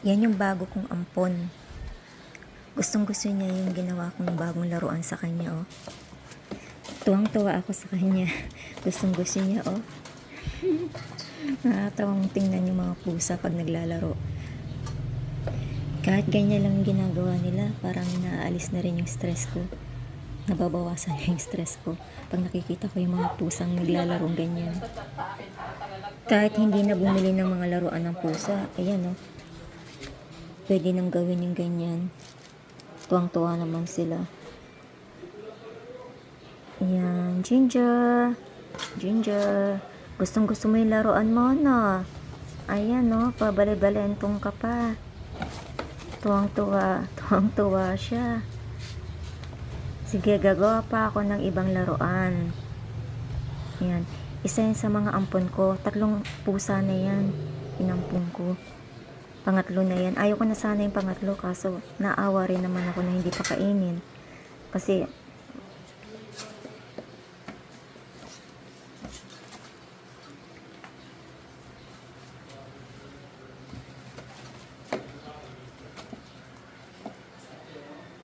Yan yung bago kong ampon. Gustong gusto niya yung ginawa kong bagong laruan sa kanya, oh. Tuwang-tuwa ako sa kanya. Gustong gusto niya, oh. Nakakatawang tingnan yung mga pusa pag naglalaro. Kahit ganyan lang yung ginagawa nila, parang naaalis na rin yung stress ko. Nababawasan na yung stress ko pag nakikita ko yung mga pusang naglalarong ganyan. Kahit hindi na bumili ng mga laruan ng pusa, ayan, oh. Pwede nang gawin yung ganyan. Tuwang-tuwa naman sila. Ayan, Ginger. Ginger. Gustong gusto mo yung laruan mo, no? Ayan, no? Pabali-balentong ka pa. Tuwang-tuwa. Tuwang-tuwa siya. Sige, gagawa pa ako ng ibang laruan. Ayan. Isa yan sa mga ampon ko. 3 pusa na yan. Inampon ko. Pangatlo na yan. Ayaw ko na sana yung pangatlo, kaso naawa rin naman ako na hindi pa kainin. Kasi